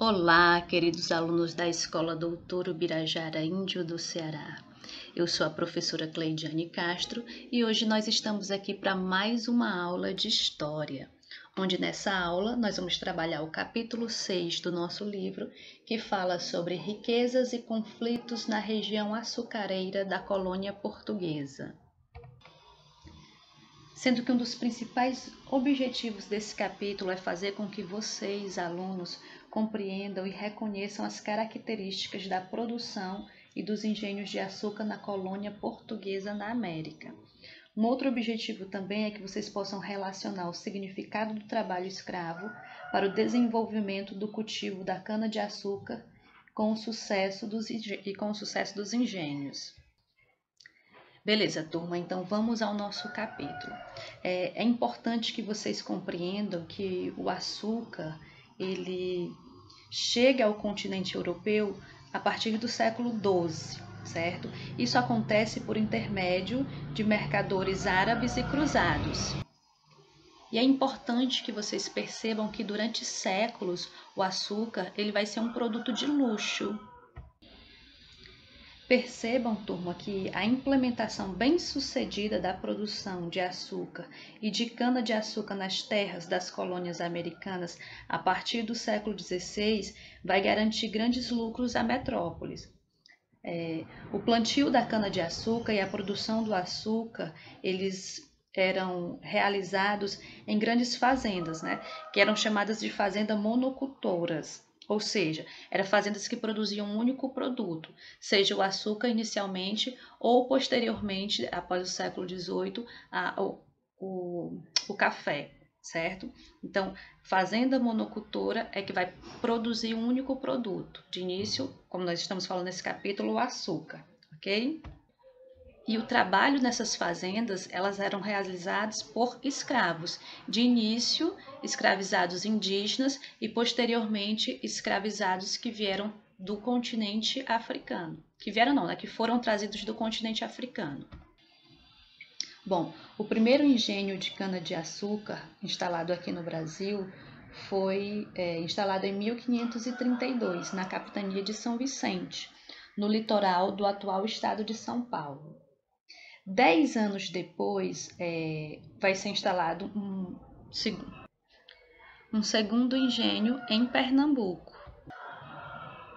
Olá, queridos alunos da Escola Doutor Ubirajara Índio do Ceará. Eu sou a professora Cleidiane Castro e hoje nós estamos aqui para mais uma aula de História, onde nessa aula nós vamos trabalhar o capítulo 6 do nosso livro, que fala sobre riquezas e conflitos na região açucareira da colônia portuguesa. Sendo que um dos principais objetivos desse capítulo é fazer com que vocês, alunos, compreendam e reconheçam as características da produção e dos engenhos de açúcar na colônia portuguesa na América. Um outro objetivo também é que vocês possam relacionar o significado do trabalho escravo para o desenvolvimento do cultivo da cana-de-açúcar com o sucesso dos engenhos. Beleza, turma, então vamos ao nosso capítulo. É importante que vocês compreendam que o açúcar, ele chega ao continente europeu a partir do século XII, certo? Isso acontece por intermédio de mercadores árabes e cruzados. E é importante que vocês percebam que durante séculos o açúcar ele vai ser um produto de luxo. Percebam, turma, que a implementação bem-sucedida da produção de açúcar e de cana-de-açúcar nas terras das colônias americanas a partir do século XVI vai garantir grandes lucros à metrópolis. O plantio da cana-de-açúcar e a produção do açúcar, eles eram realizados em grandes fazendas, né, que eram chamadas de fazendas monocultoras. Ou seja, eram fazendas que produziam um único produto, seja o açúcar inicialmente ou posteriormente, após o século XVIII, o café, certo? Então, fazenda monocultora é que vai produzir um único produto. De início, como nós estamos falando nesse capítulo, o açúcar, ok? E o trabalho nessas fazendas, elas eram realizadas por escravos. De início, escravizados indígenas e posteriormente escravizados que vieram do continente africano. Que vieram não, né? Que foram trazidos do continente africano. Bom, o primeiro engenho de cana-de-açúcar instalado aqui no Brasil foi instalado em 1532, na capitania de São Vicente, no litoral do atual estado de São Paulo. 10 anos depois, vai ser instalado um segundo engenho em Pernambuco.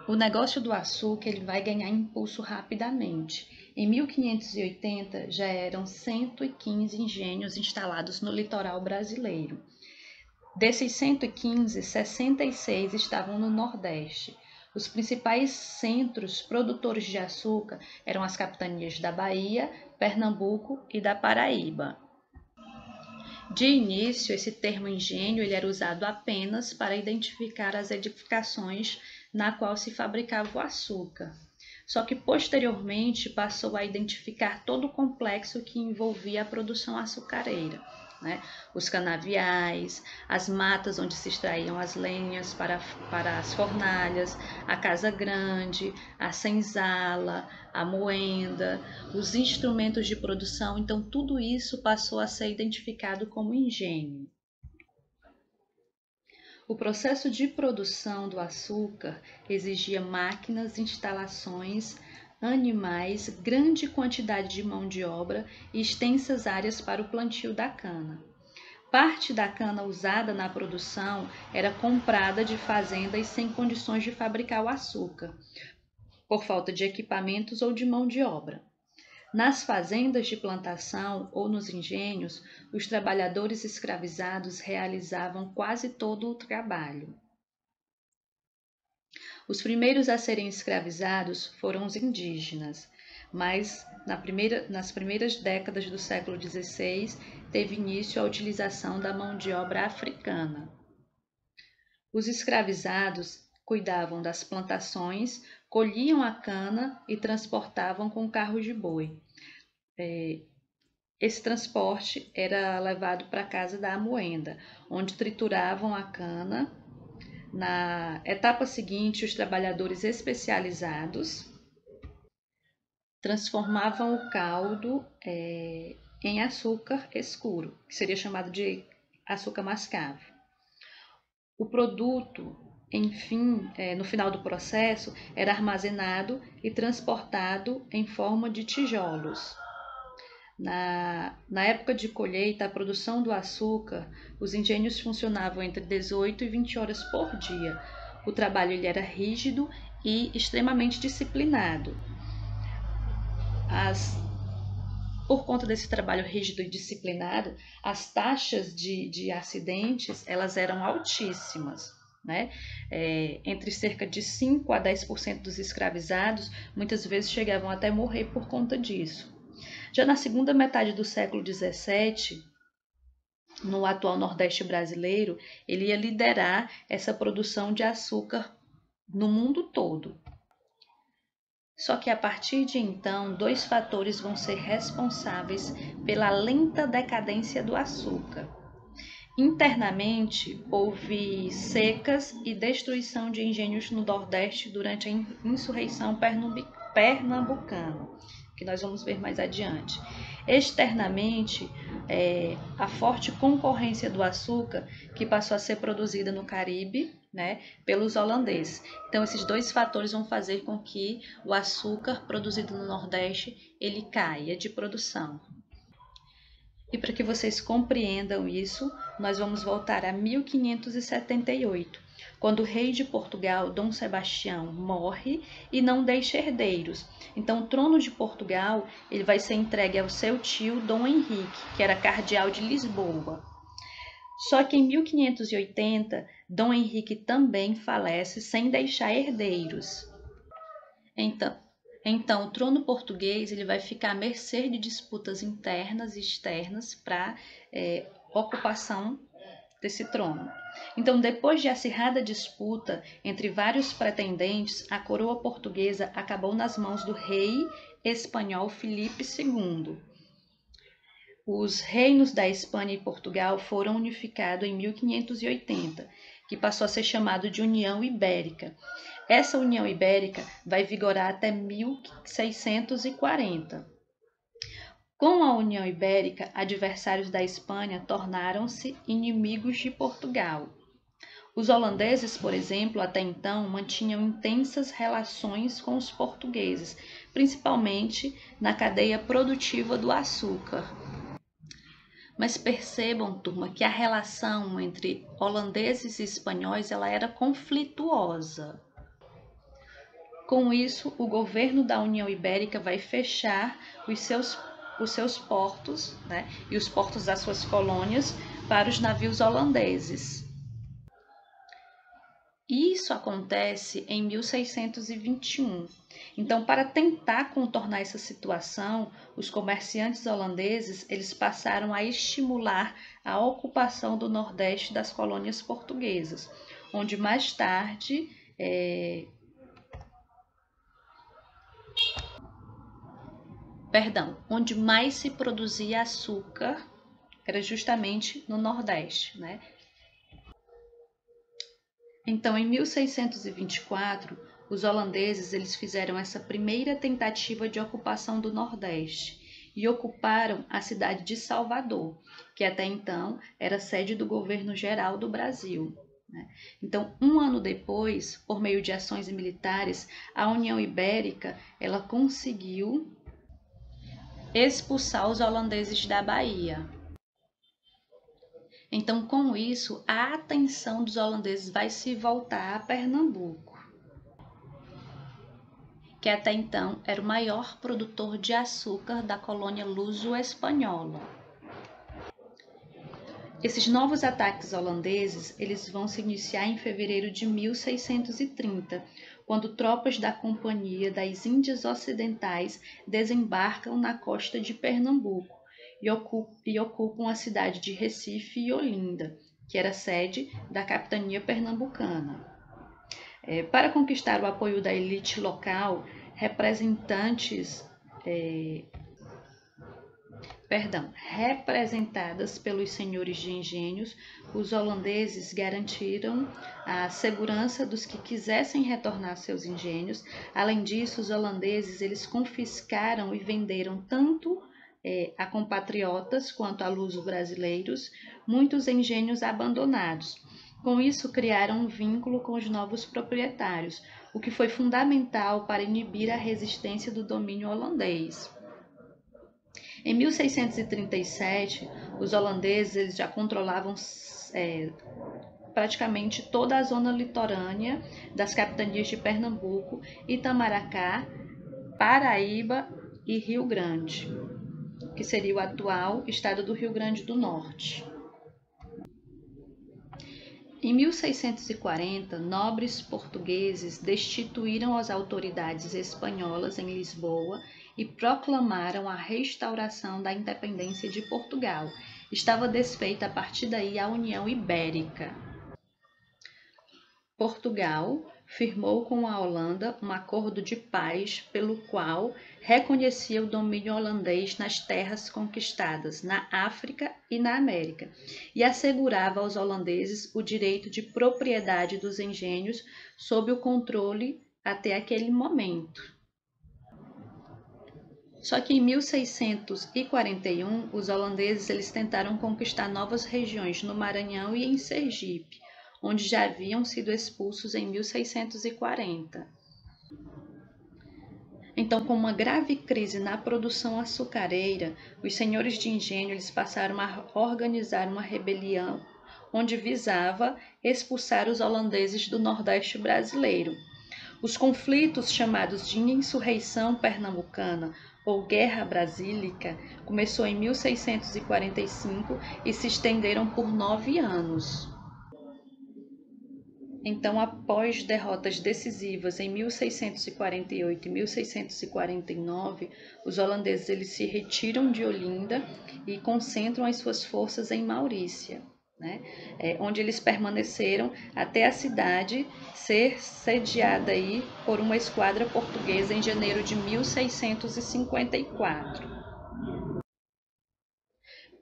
O negócio do açúcar ele vai ganhar impulso rapidamente. Em 1580, já eram 115 engenhos instalados no litoral brasileiro. Desses 115, 66 estavam no Nordeste. Os principais centros produtores de açúcar eram as capitanias da Bahia, Pernambuco e da Paraíba. De início, esse termo engenho ele era usado apenas para identificar as edificações na qual se fabricava o açúcar. Só que posteriormente passou a identificar todo o complexo que envolvia a produção açucareira, né? Os canaviais, as matas onde se extraíam as lenhas para as fornalhas, a casa grande, a senzala, a moenda, os instrumentos de produção. Então, tudo isso passou a ser identificado como engenho. O processo de produção do açúcar exigia máquinas, instalações, animais, grande quantidade de mão de obra e extensas áreas para o plantio da cana. Parte da cana usada na produção era comprada de fazendas sem condições de fabricar o açúcar, por falta de equipamentos ou de mão de obra. Nas fazendas de plantação ou nos engenhos, os trabalhadores escravizados realizavam quase todo o trabalho. Os primeiros a serem escravizados foram os indígenas, mas nas primeiras décadas do século XVI teve início a utilização da mão de obra africana. Os escravizados cuidavam das plantações, colhiam a cana e transportavam com carros de boi. Esse transporte era levado para a casa da moenda, onde trituravam a cana. Na etapa seguinte, os trabalhadores especializados transformavam o caldo em açúcar escuro, que seria chamado de açúcar mascavo. O produto Enfim, no final do processo, era armazenado e transportado em forma de tijolos. Na época de colheita, a produção do açúcar, os engenhos funcionavam entre 18 e 20 horas por dia. O trabalho ele era rígido e extremamente disciplinado. Por conta desse trabalho rígido e disciplinado, as taxas de acidentes elas eram altíssimas. Né? Entre cerca de 5 a 10% dos escravizados muitas vezes chegavam até morrer por conta disso. Já na segunda metade do século XVII, no atual Nordeste brasileiro, ele ia liderar essa produção de açúcar no mundo todo. Só que a partir de então, dois fatores vão ser responsáveis pela lenta decadência do açúcar. Internamente, houve secas e destruição de engenhos no Nordeste durante a insurreição pernambucana, que nós vamos ver mais adiante. Externamente, a forte concorrência do açúcar, que passou a ser produzida no Caribe, né, pelos holandeses. Então, esses dois fatores vão fazer com que o açúcar produzido no Nordeste ele caia de produção. E para que vocês compreendam isso, nós vamos voltar a 1578, quando o rei de Portugal, Dom Sebastião, morre e não deixa herdeiros. Então, o trono de Portugal ele vai ser entregue ao seu tio, Dom Henrique, que era cardeal de Lisboa. Só que em 1580, Dom Henrique também falece sem deixar herdeiros. Então, o trono português ele vai ficar à mercê de disputas internas e externas para ocupação desse trono. Então, depois de acirrada disputa entre vários pretendentes, a coroa portuguesa acabou nas mãos do rei espanhol Filipe II. Os reinos da Espanha e Portugal foram unificados em 1580, que passou a ser chamado de União Ibérica. Essa União Ibérica vai vigorar até 1640. Com a União Ibérica, adversários da Espanha tornaram-se inimigos de Portugal. Os holandeses, por exemplo, até então mantinham intensas relações com os portugueses, principalmente na cadeia produtiva do açúcar. Mas percebam, turma, que a relação entre holandeses e espanhóis ela era conflituosa. Com isso, o governo da União Ibérica vai fechar os seus portos, né, e os portos das suas colônias para os navios holandeses. Isso acontece em 1621. Então, para tentar contornar essa situação, os comerciantes holandeses eles passaram a estimular a ocupação do Nordeste das colônias portuguesas, onde mais tarde onde mais se produzia açúcar era justamente no Nordeste, né? Então, em 1624, os holandeses eles fizeram essa primeira tentativa de ocupação do Nordeste e ocuparam a cidade de Salvador, que até então era sede do governo geral do Brasil. Então, um ano depois, por meio de ações militares, a União Ibérica ela conseguiu expulsar os holandeses da Bahia. Então, com isso, a atenção dos holandeses vai se voltar a Pernambuco, que até então era o maior produtor de açúcar da colônia luso-espanhola. Esses novos ataques holandeses eles vão se iniciar em fevereiro de 1630, quando tropas da Companhia das Índias Ocidentais desembarcam na costa de Pernambuco e ocupam a cidade de Recife e Olinda, que era sede da capitania pernambucana. Para conquistar o apoio da elite local, representadas pelos senhores de engenhos, os holandeses garantiram a segurança dos que quisessem retornar a seus engenhos. Além disso, os holandeses eles confiscaram e venderam tanto a compatriotas quanto a luso-brasileiros muitos engenhos abandonados. Com isso, criaram um vínculo com os novos proprietários, o que foi fundamental para inibir a resistência do domínio holandês. Em 1637, os holandeses eles já controlavam praticamente toda a zona litorânea das capitanias de Pernambuco, Itamaracá, Paraíba e Rio Grande, que seria o atual estado do Rio Grande do Norte. Em 1640, nobres portugueses destituíram as autoridades espanholas em Lisboa e proclamaram a restauração da independência de Portugal. Estava desfeita a partir daí a União Ibérica. Portugal firmou com a Holanda um acordo de paz pelo qual reconhecia o domínio holandês nas terras conquistadas na África e na América e assegurava aos holandeses o direito de propriedade dos engenhos sob o controle até aquele momento. Só que em 1641, os holandeses eles tentaram conquistar novas regiões no Maranhão e em Sergipe, onde já haviam sido expulsos em 1640. Então, com uma grave crise na produção açucareira, os senhores de engenho eles passaram a organizar uma rebelião onde visava expulsar os holandeses do Nordeste brasileiro. Os conflitos chamados de Insurreição Pernambucana ou Guerra Brasílica começou em 1645 e se estenderam por 9 anos. Então, após derrotas decisivas em 1648 e 1649, os holandeses eles se retiram de Olinda e concentram as suas forças em Maurícia, né? Onde eles permaneceram até a cidade ser sediada aí por uma esquadra portuguesa em janeiro de 1654.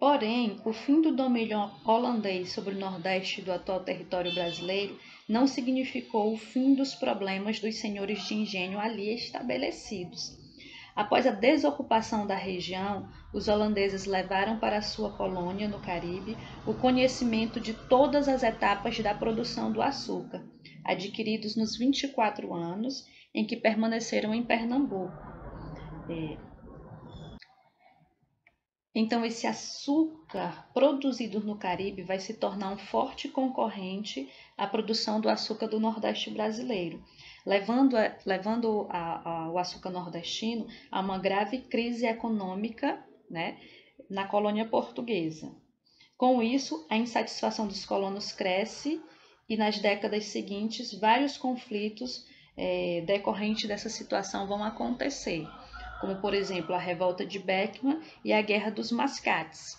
Porém, o fim do domínio holandês sobre o nordeste do atual território brasileiro não significou o fim dos problemas dos senhores de engenho ali estabelecidos. Após a desocupação da região, os holandeses levaram para sua colônia no Caribe o conhecimento de todas as etapas da produção do açúcar, adquiridos nos 24 anos em que permaneceram em Pernambuco. Então, esse açúcar produzido no Caribe vai se tornar um forte concorrente à produção do açúcar do Nordeste brasileiro, levando o açúcar nordestino a uma grave crise econômica, né, na colônia portuguesa. Com isso, a insatisfação dos colonos cresce e nas décadas seguintes, vários conflitos decorrentes dessa situação vão acontecer, como, por exemplo, a Revolta de Beckman e a Guerra dos Mascates.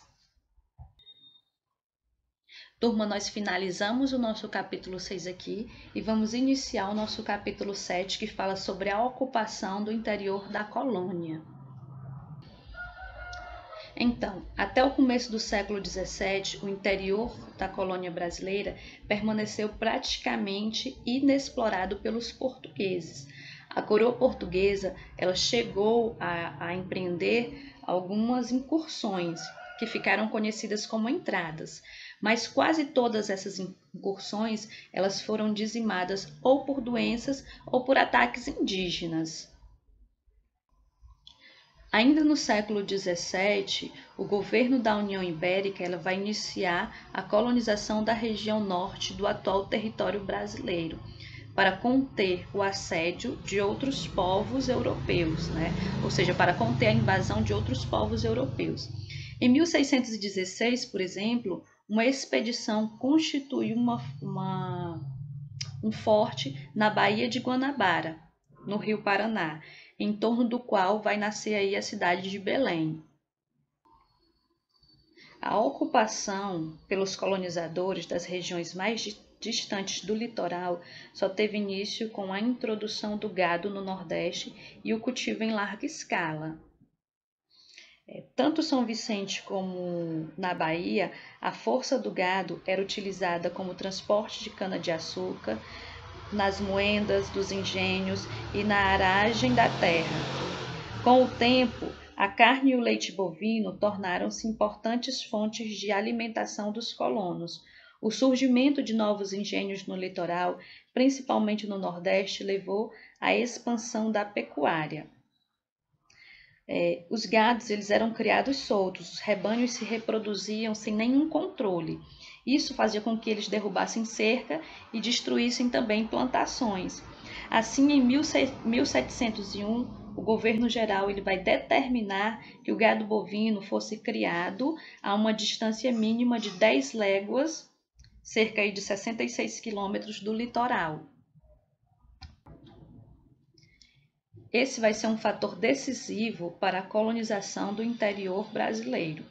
Turma, nós finalizamos o nosso capítulo 6 aqui e vamos iniciar o nosso capítulo 7, que fala sobre a ocupação do interior da colônia. Então, até o começo do século XVII, o interior da colônia brasileira permaneceu praticamente inexplorado pelos portugueses. A coroa portuguesa ela chegou a empreender algumas incursões que ficaram conhecidas como entradas, mas quase todas essas incursões elas foram dizimadas ou por doenças ou por ataques indígenas. Ainda no século XVII, o governo da União Ibérica ela vai iniciar a colonização da região norte do atual território brasileiro, para conter o assédio de outros povos europeus, né? Ou seja, para conter a invasão de outros povos europeus. Em 1616, por exemplo, uma expedição constituiu um forte na Baía de Guanabara, no Rio Paraná, em torno do qual vai nascer aí a cidade de Belém. A ocupação pelos colonizadores das regiões mais distantes do litoral só teve início com a introdução do gado no Nordeste e o cultivo em larga escala. Tanto São Vicente como na Bahia, a força do gado era utilizada como transporte de cana-de-açúcar, nas moendas dos engenhos e na aragem da terra. Com o tempo, a carne e o leite bovino tornaram-se importantes fontes de alimentação dos colonos, O surgimento de novos engenhos no litoral, principalmente no Nordeste, levou à expansão da pecuária. Os gados eles eram criados soltos, os rebanhos se reproduziam sem nenhum controle. Isso fazia com que eles derrubassem cerca e destruíssem também plantações. Assim, em 1701, o governo geral ele vai determinar que o gado bovino fosse criado a uma distância mínima de 10 léguas, cerca de 66 quilômetros do litoral. Esse vai ser um fator decisivo para a colonização do interior brasileiro.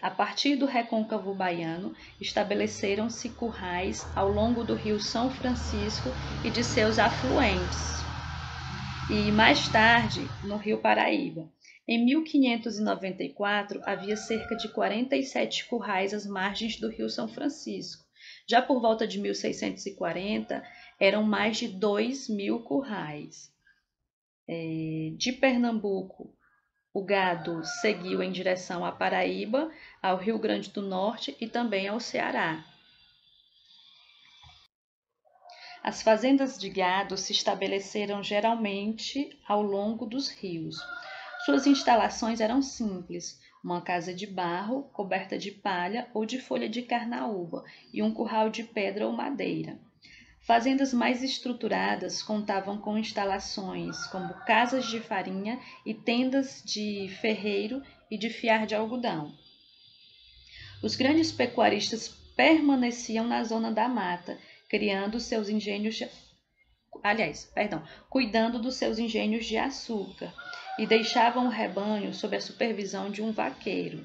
A partir do Recôncavo Baiano, estabeleceram-se currais ao longo do Rio São Francisco e de seus afluentes, e mais tarde no Rio Paraíba. Em 1594, havia cerca de 47 currais às margens do Rio São Francisco. Já por volta de 1640, eram mais de 2.000 currais. De Pernambuco, o gado seguiu em direção à Paraíba, ao Rio Grande do Norte e também ao Ceará. As fazendas de gado se estabeleceram geralmente ao longo dos rios. Suas instalações eram simples, uma casa de barro, coberta de palha ou de folha de carnaúba e um curral de pedra ou madeira. Fazendas mais estruturadas contavam com instalações como casas de farinha e tendas de ferreiro e de fiar de algodão. Os grandes pecuaristas permaneciam na zona da mata, cuidando dos seus engenhos de açúcar, e deixavam o rebanho sob a supervisão de um vaqueiro.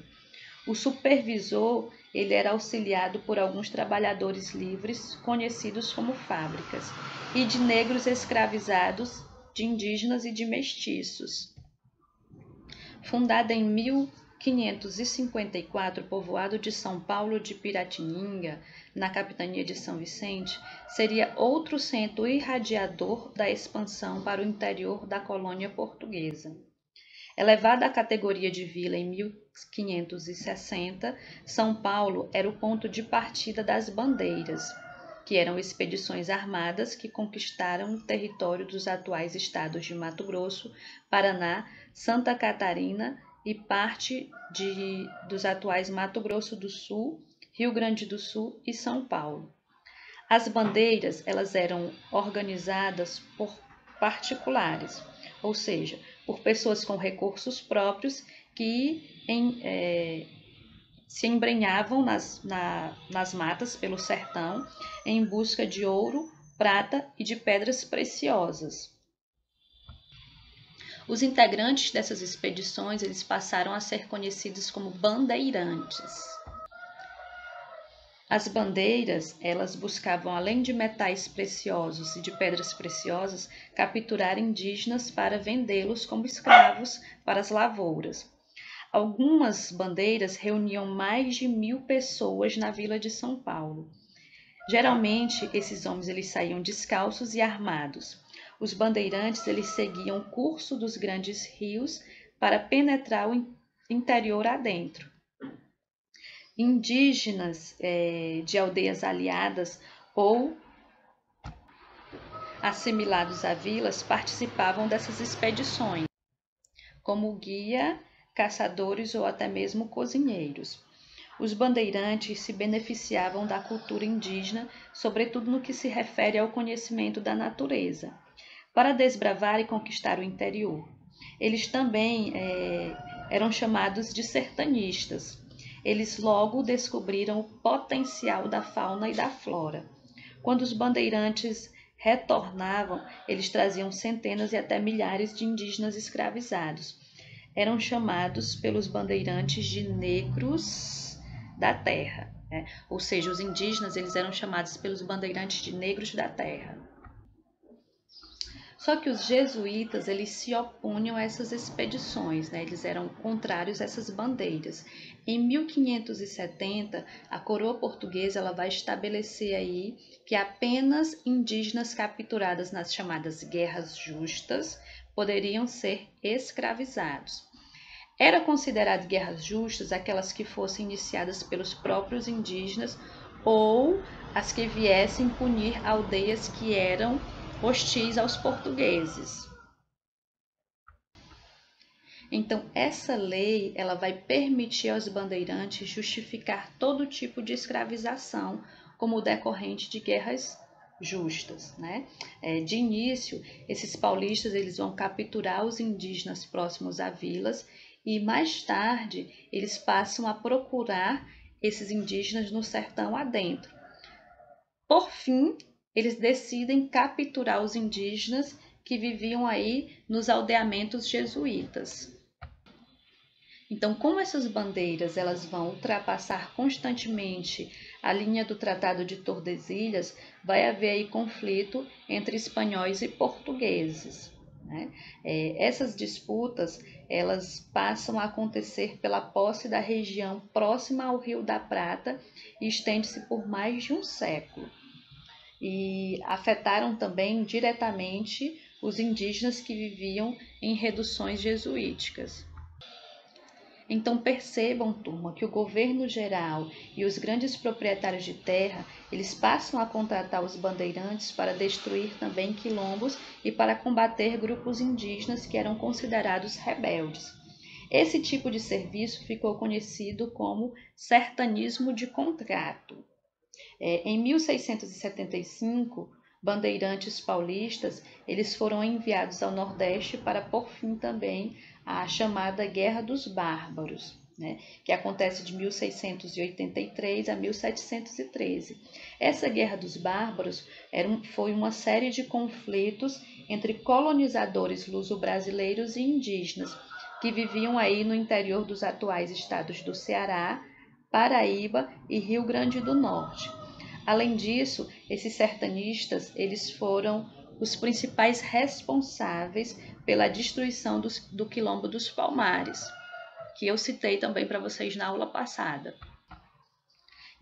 O supervisor ele era auxiliado por alguns trabalhadores livres, conhecidos como fábricas, e de negros escravizados, de indígenas e de mestiços. Fundada em 1554, o povoado de São Paulo de Piratininga, na capitania de São Vicente, seria outro centro irradiador da expansão para o interior da colônia portuguesa. Elevada à categoria de vila em 1560, São Paulo era o ponto de partida das bandeiras, que eram expedições armadas que conquistaram o território dos atuais estados de Mato Grosso, Paraná, Santa Catarina e parte dos atuais Mato Grosso do Sul, Rio Grande do Sul e São Paulo. As bandeiras elas eram organizadas por particulares, ou seja, por pessoas com recursos próprios que se embrenhavam nas matas pelo sertão em busca de ouro, prata e de pedras preciosas. Os integrantes dessas expedições eles passaram a ser conhecidos como bandeirantes. As bandeiras, elas buscavam, além de metais preciosos e de pedras preciosas, capturar indígenas para vendê-los como escravos para as lavouras. Algumas bandeiras reuniam mais de 1.000 pessoas na vila de São Paulo. Geralmente, esses homens eles saíam descalços e armados. Os bandeirantes eles seguiam o curso dos grandes rios para penetrar o interior adentro. Indígenas de aldeias aliadas ou assimilados a vilas participavam dessas expedições, como guia, caçadores ou até mesmo cozinheiros. Os bandeirantes se beneficiavam da cultura indígena, sobretudo no que se refere ao conhecimento da natureza, para desbravar e conquistar o interior. Eles também eram chamados de sertanistas. Eles logo descobriram o potencial da fauna e da flora. Quando os bandeirantes retornavam, eles traziam centenas e até milhares de indígenas escravizados. Eram chamados pelos bandeirantes de negros da terra, né? Ou seja, os indígenas eles eram chamados pelos bandeirantes de negros da terra. Só que os jesuítas eles se opunham a essas expedições, né? Eles eram contrários a essas bandeiras. Em 1570, a coroa portuguesa ela vai estabelecer aí que apenas indígenas capturadas nas chamadas guerras justas poderiam ser escravizados. Era considerado guerras justas aquelas que fossem iniciadas pelos próprios indígenas ou as que viessem punir aldeias que eram hostis aos portugueses. Então, essa lei ela vai permitir aos bandeirantes justificar todo tipo de escravização como decorrente de guerras justas, né? De início, esses paulistas eles vão capturar os indígenas próximos a vilas e mais tarde eles passam a procurar esses indígenas no sertão adentro. Por fim, eles decidem capturar os indígenas que viviam aí nos aldeamentos jesuítas. Então, como essas bandeiras elas vão ultrapassar constantemente a linha do Tratado de Tordesilhas, vai haver aí conflito entre espanhóis e portugueses, né? Essas disputas elas passam a acontecer pela posse da região próxima ao Rio da Prata e estende-se por mais de um século. E afetaram também diretamente os indígenas que viviam em reduções jesuíticas. Então percebam, turma, que o governo geral e os grandes proprietários de terra, eles passam a contratar os bandeirantes para destruir também quilombos e para combater grupos indígenas que eram considerados rebeldes. Esse tipo de serviço ficou conhecido como sertanismo de contrato. Em 1675, bandeirantes paulistas eles foram enviados ao Nordeste para pôr fim também à chamada Guerra dos Bárbaros, né, que acontece de 1683 a 1713. Essa Guerra dos Bárbaros foi uma série de conflitos entre colonizadores luso-brasileiros e indígenas que viviam aí no interior dos atuais estados do Ceará, Paraíba e Rio Grande do Norte. Além disso, esses sertanistas eles foram os principais responsáveis pela destruição do Quilombo dos Palmares, que eu citei também para vocês na aula passada.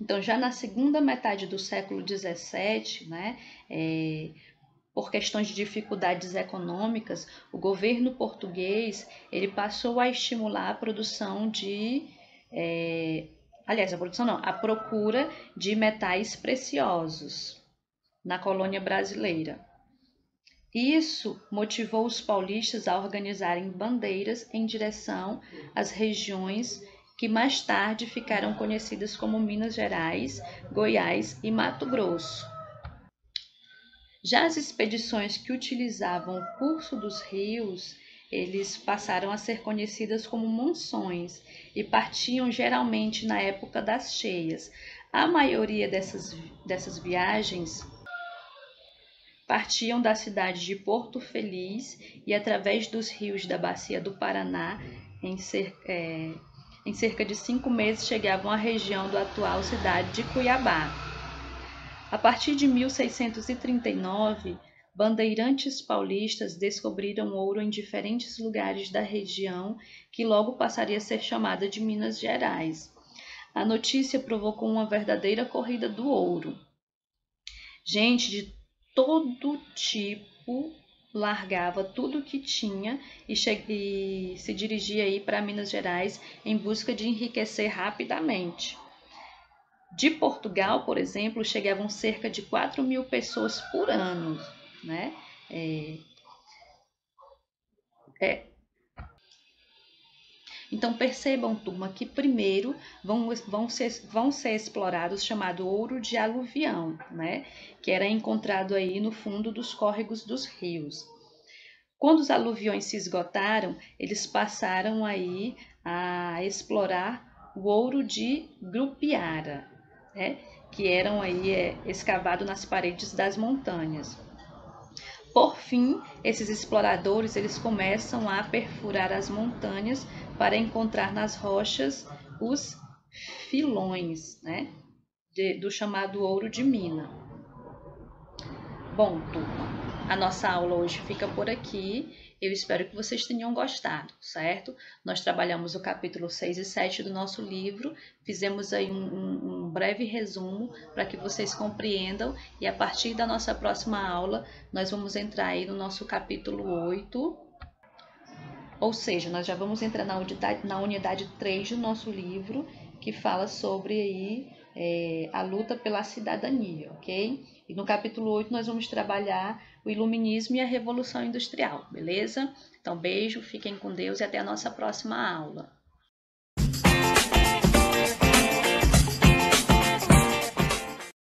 Então, já na segunda metade do século XVII, né, por questões de dificuldades econômicas, o governo português ele passou a estimular a produção de a procura de metais preciosos na colônia brasileira. Isso motivou os paulistas a organizarem bandeiras em direção às regiões que mais tarde ficaram conhecidas como Minas Gerais, Goiás e Mato Grosso. Já as expedições que utilizavam o curso dos rios, eles passaram a ser conhecidas como monções e partiam geralmente na época das cheias. A maioria dessas viagens partiam da cidade de Porto Feliz e através dos rios da Bacia do Paraná, em cerca de 5 meses chegavam à região da atual cidade de Cuiabá. A partir de 1639, bandeirantes paulistas descobriram ouro em diferentes lugares da região, que logo passaria a ser chamada de Minas Gerais. A notícia provocou uma verdadeira corrida do ouro. Gente de todo tipo largava tudo o que tinha e se dirigia aí para Minas Gerais em busca de enriquecer rapidamente. De Portugal, por exemplo, chegavam cerca de 4.000 pessoas por ano, né? Então percebam, turma, que primeiro vão ser explorados o chamado ouro de aluvião, né? Que era encontrado aí no fundo dos córregos dos rios. Quando os aluviões se esgotaram, eles passaram aí a explorar o ouro de Grupiara, né? Que eram aí escavados nas paredes das montanhas. Por fim, esses exploradores eles começam a perfurar as montanhas para encontrar nas rochas os filões, né, do chamado ouro de mina. Bom, turma, a nossa aula hoje fica por aqui. Eu espero que vocês tenham gostado, certo? Nós trabalhamos o capítulo 6 e 7 do nosso livro, fizemos aí um breve resumo para que vocês compreendam e a partir da nossa próxima aula nós vamos entrar aí no nosso capítulo 8, ou seja, nós já vamos entrar na unidade 3 do nosso livro, que fala sobre aí a luta pela cidadania, ok? E no capítulo 8 nós vamos trabalhar o iluminismo e a Revolução Industrial, beleza? Então, beijo, fiquem com Deus e até a nossa próxima aula.